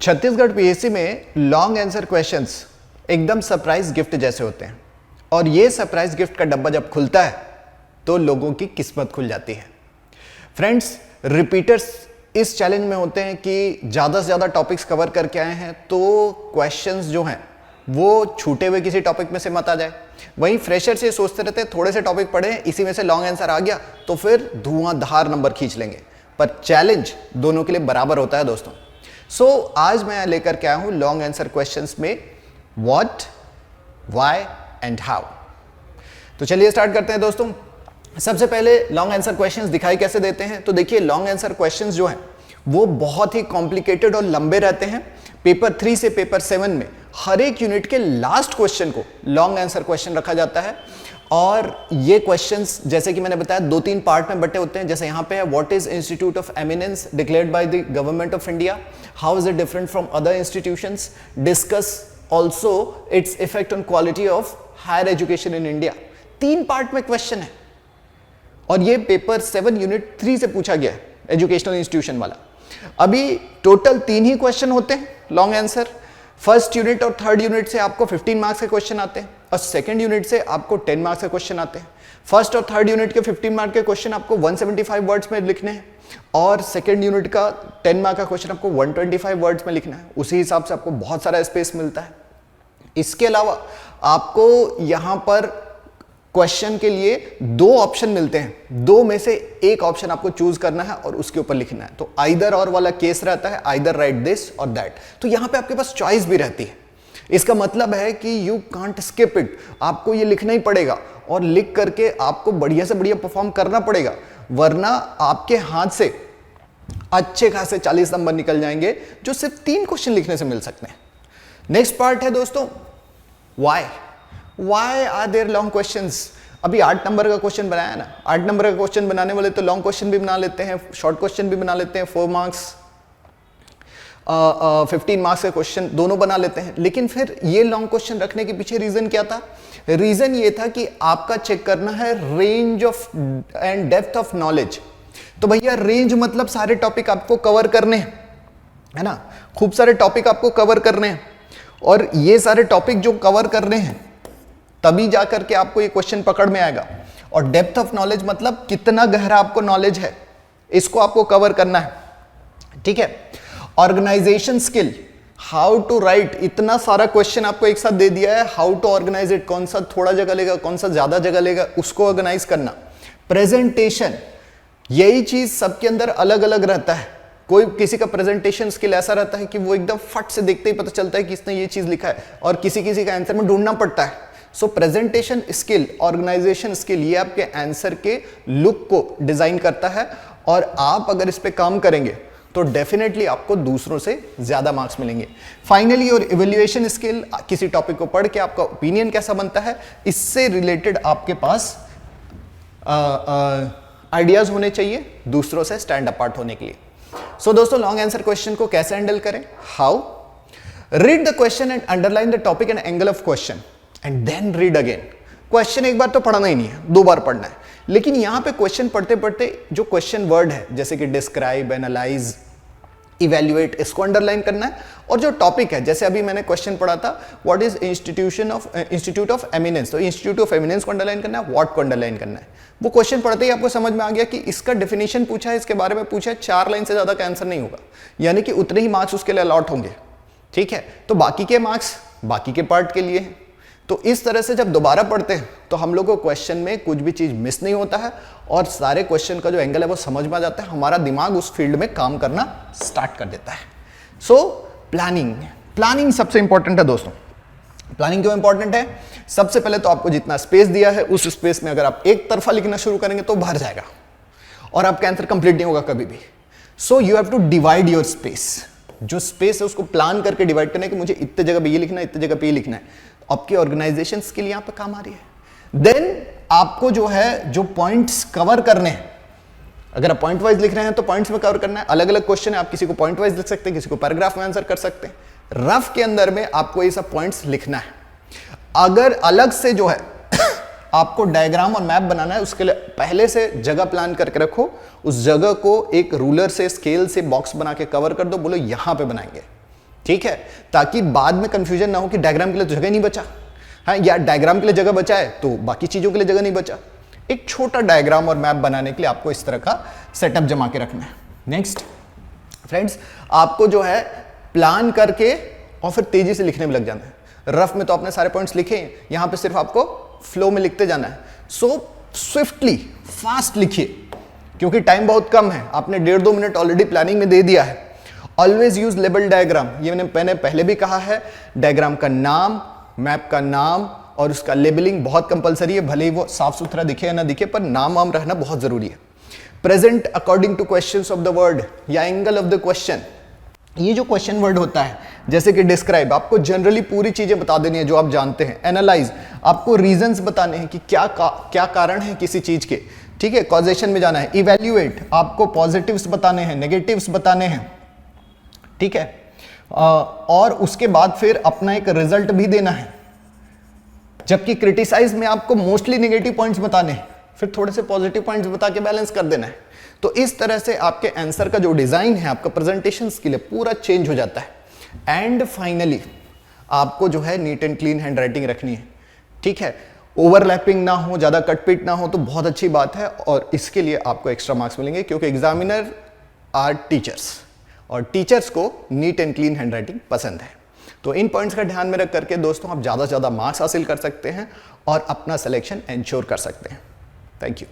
Chhattisgarh PSC में long answer questions एकदम surprise gift जैसे होते हैं और ये सरप्राइज गिफ्ट का डब्बा जब खुलता है तो लोगों की किस्मत खुल जाती है। फ्रेंड्स, रिपीटर्स इस चैलेंज में होते हैं कि ज़्यादा से ज़्यादा टॉपिक्स कवर करके आए हैं तो क्वेश्चंस जो हैं वो छूटे हुए किसी टॉपिक में से मत आ जाए। वहीं फ्रेशर्स ये सोचते रहते हैं थोड़े से टॉपिक पढ़े इसी में से लॉन्ग आंसर आ गया तो फिर धुआंधार नंबर खींच लेंगे, पर चैलेंज दोनों के लिए बराबर होता है दोस्तों। सो आज मैं लेकर के आया हूं लॉन्ग आंसर क्वेश्चंस में व्हाट, व्हाई एंड हाउ। तो चलिए स्टार्ट करते हैं दोस्तों। सबसे पहले लॉन्ग आंसर क्वेश्चंस दिखाई कैसे देते हैं, तो देखिए लॉन्ग आंसर क्वेश्चंस जो हैं वो बहुत ही कॉम्प्लिकेटेड और लंबे रहते हैं। पेपर 3 से पेपर 7 में हर एक यूनिट के लास्ट क्वेश्चन को लॉन्ग आंसर क्वेश्चन रखा जाता है और ये क्वेश्चंस जैसे कि मैंने बताया 2-3 पार्ट में बटे होते हैं। जैसे यहाँ पे है what is institute of eminence declared by the government of India, how is it different from other institutions, discuss also its effect on quality of higher education in India. 3 part में question है और ये paper 7 unit 3 से पूछा गया है, educational institution वाला। अभी टोटल 3 ही क्वेश्चन होते हैं लॉन्ग आंसर। फर्स्ट यूनिट और थर्ड यूनिट से आपको 15 मार्क्स के क्वेश्चन आते हैं और सेकंड यूनिट से आपको 10 मार्क्स के क्वेश्चन आते हैं। फर्स्ट और थर्ड यूनिट के 15 मार्क के क्वेश्चन आपको 175 वर्ड्स में लिखने हैं और सेकंड यूनिट का 10 मार्क का क्वेश्चन आपको 125 वर्ड्स में लिखना है। उसी हिसाब से आपको बहुत सारा स्पेस मिलता है। इसके अलावा आपको यहां पर क्वेश्चन के लिए 2 ऑप्शन मिलते हैं, 2 में से एक ऑप्शन आपको चूज करना है और उसके ऊपर लिखना है। तो आइदर और वाला केस रहता है, आइदर राइट दिस और दैट। तो यहां पे आपके पास चॉइस भी रहती है। इसका मतलब है कि यू कांट स्किप इट, आपको ये लिखना ही पड़ेगा और लिख करके आपको बढ़िया से बढ़िया परफॉर्म करना पड़ेगा, वरना आपके हाथ से अच्छे खासे 40 नंबर निकल जाएंगे जो सिर्फ 3 क्वेश्चन लिखने से मिल सकते हैं। नेक्स्ट पार्ट है दोस्तों why. Why are there long questions? अभी 8 नंबर का क्वेश्चन बनाया ना, 8 नंबर का क्वेश्चन बनाने वाले तो लॉन्ग क्वेश्चन भी बना लेते हैं, शॉर्ट क्वेश्चन भी बना लेते हैं, 4 मार्क्स 15 मार्क्स के क्वेश्चन दोनों बना लेते हैं। लेकिन फिर ये लॉन्ग क्वेश्चन रखने के पीछे रीजन क्या था? रीजन ये था कि आपका चेक करना है range of and depth of knowledge. तो भैया रेंज मतलब सारे टॉपिक आपको कवर करने हैं, है ना, खूब सारे टॉपिक आपको कवर करने हैं और ये सारे टॉपिक जो कवर करने हैं तभी जाकर के आपको ये क्वेश्चन पकड़ में आएगा। और डेप्थ ऑफ नॉलेज मतलब कितना गहरा आपको नॉलेज है, इसको आपको कवर करना है, ठीक है। Organisation skill, how to write, इतना सारा क्वेश्चन आपको एक साथ दे दिया है, हाउ टू ऑर्गेनाइज इट, कौन सा थोड़ा जगह लेगा, कौन सा ज्यादा जगह लेगा, उसको ऑर्गेनाइज करना। प्रेजेंटेशन, यही चीज सबके अंदर अलग अलग रहता है। कोई किसी का प्रेजेंटेशन स्किल ऐसा रहता है कि वो एकदम फट से देखते ही पता चलता है कि इसने ये चीज लिखा है और किसी का आंसर में ढूंढना पड़ता है। सो प्रेजेंटेशन स्किल, ऑर्गेनाइजेशन स्किल, ये आपके आंसर के लुक को डिजाइन करता है और आप अगर इस पे काम करेंगे तो डेफिनेटली आपको दूसरों से ज्यादा मार्क्स मिलेंगे। फाइनली और इवैल्यूएशन स्किल, किसी टॉपिक को पढ़ के आपका ओपिनियन कैसा बनता है, इससे रिलेटेड आपके पास आइडियाज होने चाहिए दूसरों से स्टैंड अपार्ट होने के लिए। सो दोस्तों लॉन्ग आंसर क्वेश्चन को कैसे हैंडल करें? How, read the question and underline the topic and angle of question and then read again. Question एक बार तो पढ़ना ही नहीं है, 2 बार पढ़ना है। लेकिन यहां पे क्वेश्चन पढ़ते पढ़ते जो क्वेश्चन वर्ड है जैसे कि डिस्क्राइब, एनालाइज, इवैल्यूएट, इसको अंडरलाइन करना है। और जो टॉपिक है, जैसे अभी मैंने क्वेश्चन पढ़ा था what is institute of eminence, तो इंस्टीट्यूट ऑफ एमिनेंस को अंडरलाइन करना है, व्हाट को अंडरलाइन करना है। वो क्वेश्चन पढ़ते ही आपको समझ में आ गया कि इसका डेफिनेशन पूछा है, इसके बारे में पूछा है, 4 लाइन से ज्यादा का आंसर नहीं होगा, यानी कि उतने ही मार्क्स उसके लिए अलॉट होंगे, ठीक है। तो बाकी के मार्क्स बाकी के पार्ट के लिए हैं। तो इस तरह से जब दोबारा पढ़ते हैं तो हम लोग को क्वेश्चन में कुछ भी चीज मिस नहीं होता है और सारे क्वेश्चन का जो एंगल है वो समझ में आ जाता है, हमारा दिमाग उस फील्ड में काम करना स्टार्ट कर देता है। सो प्लानिंग सबसे इंपॉर्टेंट है दोस्तों। प्लानिंग क्यों इंपॉर्टेंट है? सबसे पहले तो आपको जितना स्पेस दिया है उस स्पेस में अगर आप एक तरफा लिखना शुरू करेंगे तो भर जाएगा और आपका आंसर कंप्लीट नहीं होगा कभी भी। So you have to divide your space. जो स्पेस है उसको प्लान करके डिवाइड करना है कि मुझे इतने जगह पे ये लिखना है, इतने जगह पे ये लिखना है। आपकी ऑर्गेनाइजेशन स्किल यहां पे काम आ रही है। देन आपको जो है जो पॉइंट्स कवर करने हैं, अगर आप पॉइंट वाइज लिख रहे हैं तो पॉइंट्स में कवर करना है। अलग अलग क्वेश्चन है, आप किसी को पॉइंट वाइज लिख सकते हैं, किसी को पैराग्राफ में आंसर कर सकते हैं। रफ के अंदर में आपको ये सब पॉइंट्स लिखना है। अगर अलग से जो है आपको डायग्राम और मैप बनाना है, उसके लिए पहले से जगह प्लान करके रखो, उस जगह को एक रूलर से, स्केल से बॉक्स बना के कवर कर दो, बोलो यहां पे बनाएंगे, ठीक है, ताकि बाद में कंफ्यूजन ना हो कि डायग्राम के लिए तो जगह नहीं बचा, हाँ, या डायग्राम के लिए जगह बचा है तो बाकी चीजों के लिए जगह नहीं बचा। एक छोटा डायग्राम और मैप बनाने के लिए आपको इस तरह का सेटअप जमा के रखना है। नेक्स्ट फ्रेंड्स, आपको जो है प्लान करके और फिर तेजी से लिखने में लग जाना है। रफ में तो आपने सारे पॉइंट्स लिखे हैं, यहां पे सिर्फ आपको फ्लो में लिखते जाना है। सो स्विफ्टली, फास्ट लिखिए, क्योंकि टाइम बहुत कम है। आपने 1.5-2 मिनट ऑलरेडी प्लानिंग में दे दिया है। ऑलवेज यूज लेबल डायग्राम, ये मैंने पहले भी कहा है। डायग्राम का नाम, मैप का नाम और उसका लेबलिंग बहुत कंपलसरी है, भले ही वो साफ सुथरा दिखे या ना दिखे, पर नाम वाम रहना बहुत जरूरी है। Present according two questions of the word या एंगल ऑफ द क्वेश्चन। ये जो क्वेश्चन वर्ड होता है, जैसे कि डिस्क्राइब, आपको जनरली पूरी चीजें बता देनी है जो आप जानते हैं। एनालाइज, आपको रीजंस बताने हैं कि क्या कारण है किसी चीज के, ठीक है, कॉजेशन में जाना है। इवैल्यूएट, आपको पॉजिटिव्स बताने हैं, नेगेटिव्स बताने हैं, ठीक है, और उसके बाद फिर अपना एक रिजल्ट भी देना है। जबकि क्रिटिसाइज में आपको मोस्टली नेगेटिव पॉइंट्स बताने हैं, फिर थोड़े से पॉजिटिव पॉइंट्स बता के बैलेंस कर देना है। तो इस तरह से आपके आंसर का जो डिजाइन है आपका प्रेजेंटेशन के लिए पूरा चेंज हो जाता है। एंड फाइनली आपको जो है neat and clean hand writing रखनी है, ठीक है, ओवरलैपिंग ना हो, ज्यादा कटपीट ना हो तो बहुत अच्छी बात है। और इसके लिए आपको एक्स्ट्रा मार्क्स मिलेंगे, क्योंकि एग्जामिनर आर टीचर्स और टीचर्स को neat and clean hand writing पसंद है। तो इन पॉइंट्स का ध्यान में रख करके दोस्तों आप ज्यादा से ज्यादा मार्क्स हासिल कर सकते हैं और अपना सिलेक्शन एंश्योर कर सकते हैं। Thank you.